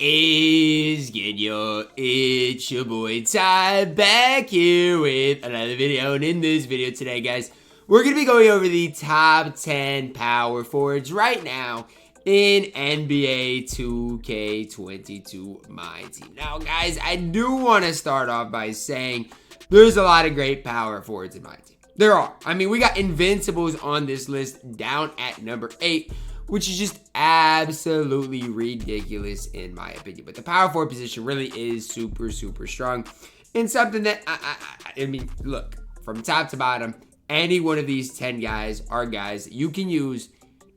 is good, yo? It's your boy Ty back here with another video, and in this video today, guys, we're going to be going over the top 10 power forwards right now in NBA 2K22 MyTEAM. Now, guys, I do want to start off by saying there's a lot of great power forwards in MyTEAM. There are. I mean, we got Invincibles on this list down at number 8, which is just absolutely ridiculous in my opinion. But the power forward position really is super, super strong. And something that, I mean, look, from top to bottom, any one of these 10 guys are guys that you can use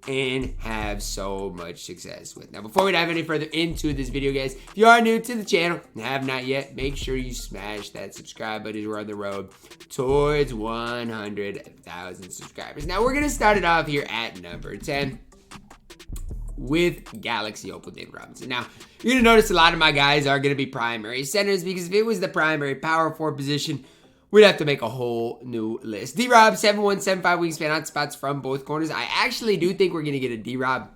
and have so much success with. Now, before we dive any further into this video, guys, if you are new to the channel and have not yet, make sure you smash that subscribe button. We're on the road towards 100,000 subscribers. Now, we're going to start it off here at number 10 with Galaxy Opal David Robinson. Now, you're going to notice a lot of my guys are going to be primary centers because if it was the primary power forward position, we'd have to make a whole new list. D-Rob, 7'1", 7'5" wingspan, hot spots from both corners. I actually do think we're going to get a D-Rob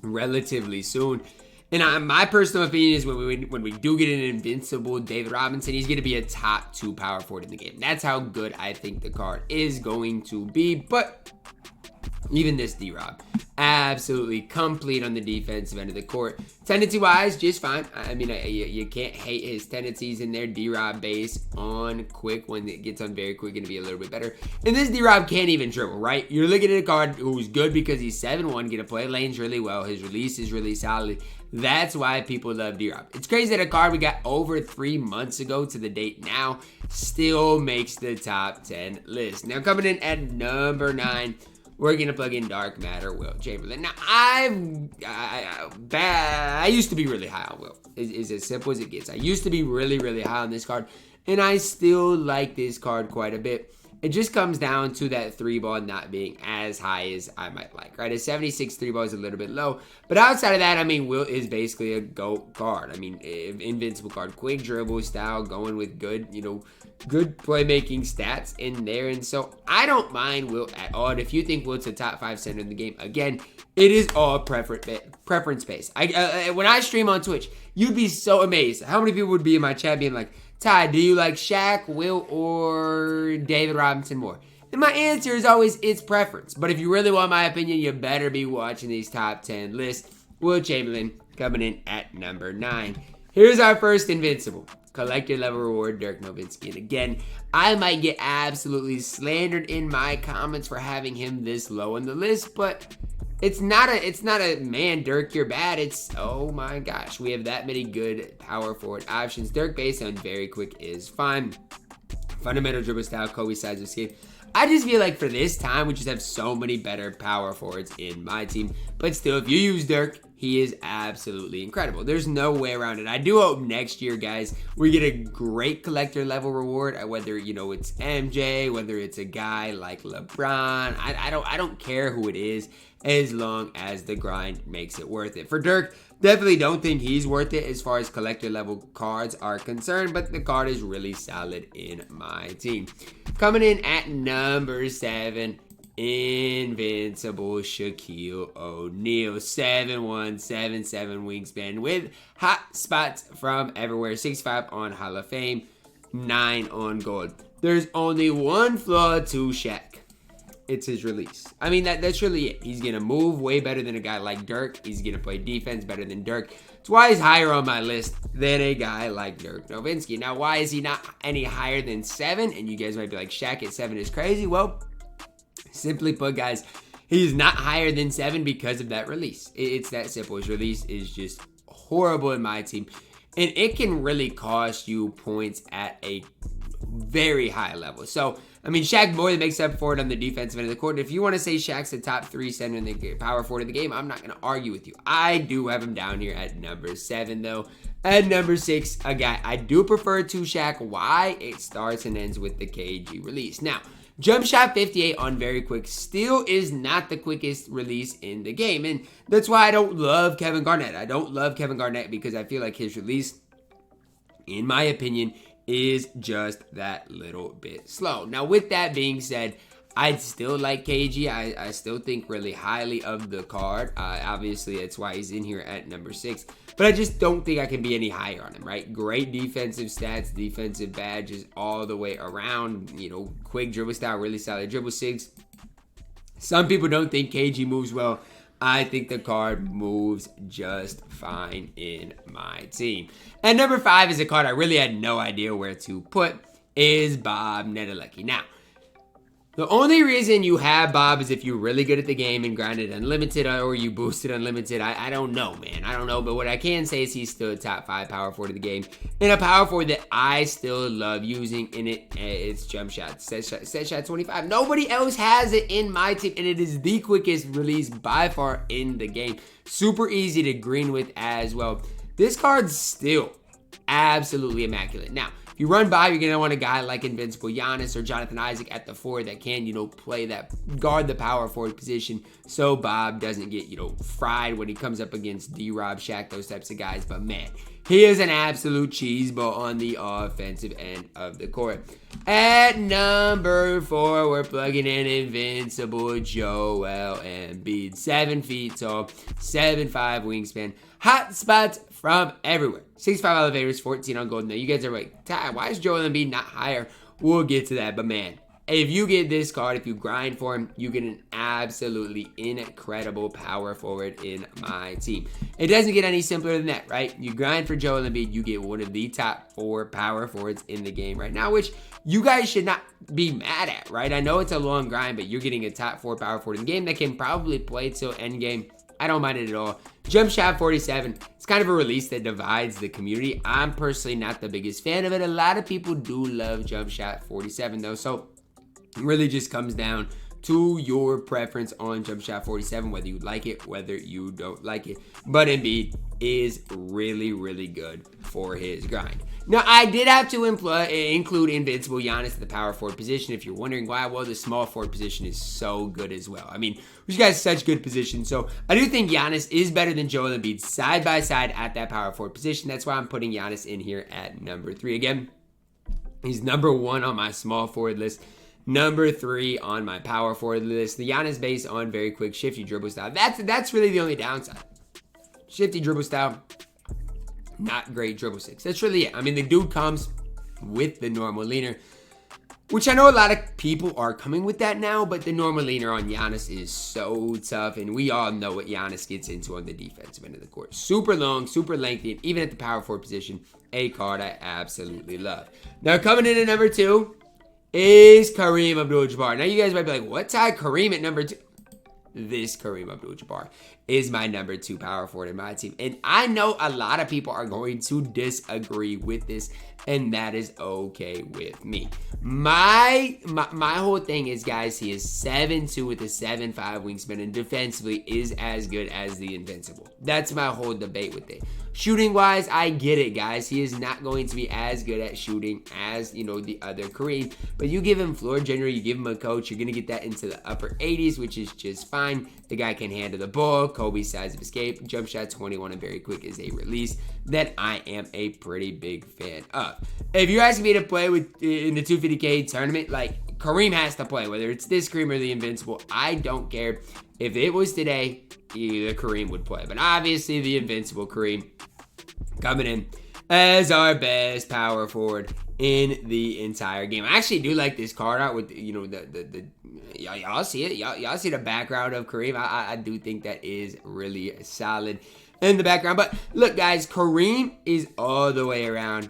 relatively soon. And my personal opinion is when we do get an invincible David Robinson, he's going to be a top 2 power forward in the game. That's how good I think the card is going to be. But even this D-Rob, absolutely complete on the defensive end of the court. Tendency-wise, just fine. I mean, you can't hate his tendencies in there. D-Rob base on quick. When it gets on very quick, going to be a little bit better. And this D-Rob can't even dribble, right? You're looking at a card who's good because he's 7'1", going to play lanes really well. His release is really solid. That's why people love D-Rob. It's crazy that a card we got over 3 months ago to the date now still makes the top 10 list. Now, coming in at number 9, we're going to plug in Dark Matter, Wilt Chamberlain. Now, I used to be really high on Wilt. It's as simple as it gets. I used to be really, really high on this card, and I still like this card quite a bit. It just comes down to that 3 ball not being as high as I might like, right? A 76 3 ball is a little bit low. But outside of that, I mean, Wilt is basically a GOAT card. I mean, invincible card, quick dribble style, going with good, good playmaking stats in there. And so I don't mind Wilt at all. And if you think Wilt's a top 5 center in the game, again, it is all preference based. When I stream on Twitch, you'd be so amazed how many people would be in my chat being like, Ty, do you like Shaq, Wilt, or David Robinson more? And my answer is always, it's preference. But if you really want my opinion, you better be watching these top 10 lists. Wilt Chamberlain coming in at number 9. Here's our first invincible. Collector level reward, Dirk Nowitzki. And again, I might get absolutely slandered in my comments for having him this low on the list, but it's not a man, Dirk, you're bad. It's, oh my gosh, we have that many good power forward options. Dirk based on very quick is fine. Fundamental dribble style, Kobe size escape. I just feel like for this time, we just have so many better power forwards in my team. But still, if you use Dirk, he is absolutely incredible. There's no way around it. I do hope next year, guys, we get a great collector level reward. Whether, it's MJ, whether it's a guy like LeBron. I don't care who it is, as long as the grind makes it worth it. For Dirk, definitely don't think he's worth it as far as collector level cards are concerned, but the card is really solid in my team. Coming in at number 7, invincible Shaquille O'Neal. 7'1", 7'7" wingspan with hot spots from everywhere. 6'5" on Hall of Fame, 9 on gold. There's only one flaw to Shaq. It's his release. I mean, that's really it. He's going to move way better than a guy like Dirk. He's going to play defense better than Dirk. That's why he's higher on my list than a guy like Dirk Nowitzki. Now, why is he not any higher than 7? And you guys might be like, Shaq at 7 is crazy. Well, simply put, guys, he's not higher than 7 because of that release. It's that simple. His release is just horrible in my team. And it can really cost you points at a very high level. So, I mean, Shaq more than makes up for it on the defensive end of the court. If you want to say Shaq's the top 3 center in the power forward of the game, I'm not going to argue with you. I do have him down here at number 7, though. At number 6, a guy I do prefer to Shaq. Why? It starts and ends with the KG release. Now, jump shot 58 on very quick still is not the quickest release in the game. And that's why I don't love Kevin Garnett. I don't love Kevin Garnett because I feel like his release, in my opinion, is just that little bit slow. Now, with that being said, I still like KG. I still think really highly of the card. Obviously, that's why he's in here at number 6. But I just don't think I can be any higher on him, right? Great defensive stats, defensive badges all the way around. You know, quick dribble style, really solid dribble 6. Some people don't think KG moves well. I think the card moves just fine in my team. And number 5 is a card I really had no idea where to put, is Bob Nedelecki. Now, the only reason you have Bob is if you're really good at the game and grinded unlimited, or you boosted unlimited. I don't know, man. I don't know. But what I can say is he's still a top 5 power forward of the game. And a power forward that I still love using in it, it's jump shot, set shot 25. Nobody else has it in my team. And it is the quickest release by far in the game. Super easy to green with as well. This card's still absolutely immaculate. Now, if you run by, you're going to want a guy like Invincible Giannis or Jonathan Isaac at the 4 that can, play that, guard the power forward position so Bob doesn't get, fried when he comes up against D-Rob, Shaq, those types of guys. But man, he is an absolute cheese ball on the offensive end of the court. At number 4, we're plugging in Invincible Joel Embiid. 7 feet tall, 7'5" wingspan. Hot spots from everywhere. 65 elevators, 14 on gold. Now, you guys are like, Ty, why is Joel Embiid not higher? We'll get to that. But man, if you get this card, if you grind for him, you get an absolutely incredible power forward in my team. It doesn't get any simpler than that, right? You grind for Joel Embiid, you get one of the top 4 power forwards in the game right now, which you guys should not be mad at, right? I know it's a long grind, but you're getting a top 4 power forward in the game that can probably play till end game. I don't mind it at all. Jump shot 47. It's kind of a release that divides the community. I'm personally not the biggest fan of it. A lot of people do love jump shot 47 though. So it really just comes down to your preference on jump shot 47, whether you like it, whether you don't like it. But Embiid is really, really good for his grind. Now, I did have to include Invincible Giannis at the power forward position. If you're wondering why, well, the small forward position is so good as well. I mean, these guys such good positions. So I do think Giannis is better than Joel Embiid side by side at that power forward position. That's why I'm putting Giannis in here at number 3. Again, he's number 1 on my small forward list. Number 3 on my power forward list. The Giannis based on very quick shifty dribble style. That's really the only downside. Shifty dribble style. Not great dribble 6. That's really it. I mean, the dude comes with the normal leaner, which I know a lot of people are coming with that now, but the normal leaner on Giannis is so tough, and we all know what Giannis gets into on the defensive end of the court. Super long, super lengthy, and even at the power forward position, a card I absolutely love. Now, coming in at number 2 is Kareem Abdul Jabbar. Now, you guys might be like, what tied Kareem at number 2? This Kareem Abdul Jabbar is my number 2 power forward in my team. And I know a lot of people are going to disagree with this, and that is okay with me. My whole thing is, guys, he is 7'2" with a 7'5" wingspan, and defensively is as good as the Invincible. That's my whole debate with it. Shooting wise, I get it, guys. He is not going to be as good at shooting as, the other Kareem. But you give him floor general, you give him a coach, you're going to get that into the upper 80s, which is just fine. The guy can handle the ball. Kobe's size of escape. Jump shot 21 and very quick is a release that I am a pretty big fan of. If you're asking me to play with in the 250K tournament, like, Kareem has to play, whether it's this Kareem or the Invincible. I don't care. If it was today, either Kareem would play. But obviously the Invincible Kareem coming in as our best power forward in the entire game. I actually do like this card out with, y'all see it. Y'all see the background of Kareem. I do think that is really solid in the background. But look, guys, Kareem is all the way around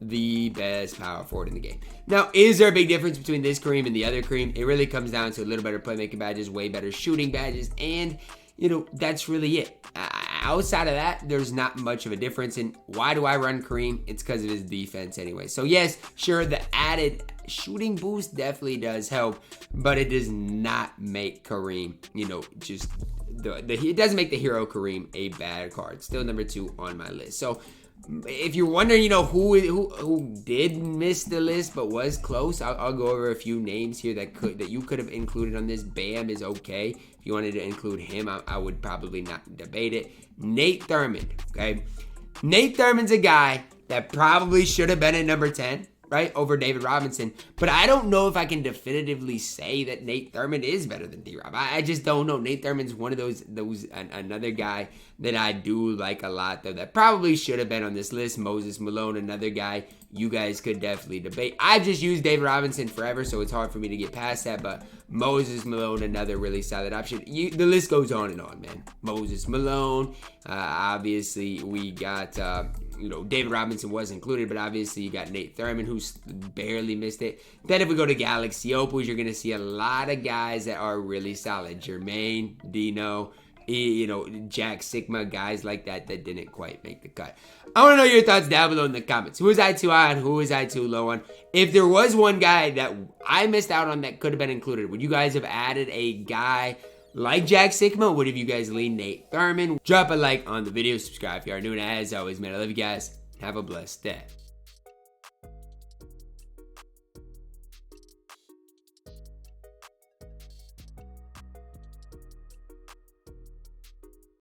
the best power forward in the game. Now, is there a big difference between this Kareem and the other Kareem? It really comes down to a little better playmaking badges, way better shooting badges, and, that's really it. Outside of that, there's not much of a difference. And why do I run Kareem? It's because of his defense anyway. So yes, sure, the added shooting boost definitely does help, but it does not make Kareem, it doesn't make the hero Kareem a bad card. Still number 2 on my list. So if you're wondering, who did miss the list but was close, I'll go over a few names here that you could have included on this. Bam is okay. If you wanted to include him, I would probably not debate it. Nate Thurmond, okay? Nate Thurmond's a guy that probably should have been at number 10, right, over David Robinson. But I don't know if I can definitively say that Nate Thurmond is better than D-Rob. I just don't know. Nate Thurmond's one of those another guy that I do like a lot, though, that probably should have been on this list. Moses Malone, another guy you guys could definitely debate. I've just used David Robinson forever, so it's hard for me to get past that, but Moses Malone, another really solid option. The list goes on and on, man. Moses Malone, obviously we got, David Robinson was included, but obviously you got Nate Thurmond, who's barely missed it. Then if we go to Galaxy Opals, you're going to see a lot of guys that are really solid. Jermaine, Dino, Jack Sigma, guys like that didn't quite make the cut. I want to know your thoughts down below in the comments. Who was I too high on? Who was I too low on? If there was one guy that I missed out on that could have been included, would you guys have added a guy like Jack Sigma? Would have you guys leaned Nate Thurmond? Drop a like on the video, subscribe if you are new, and as always, man, I love you guys. Have a blessed day.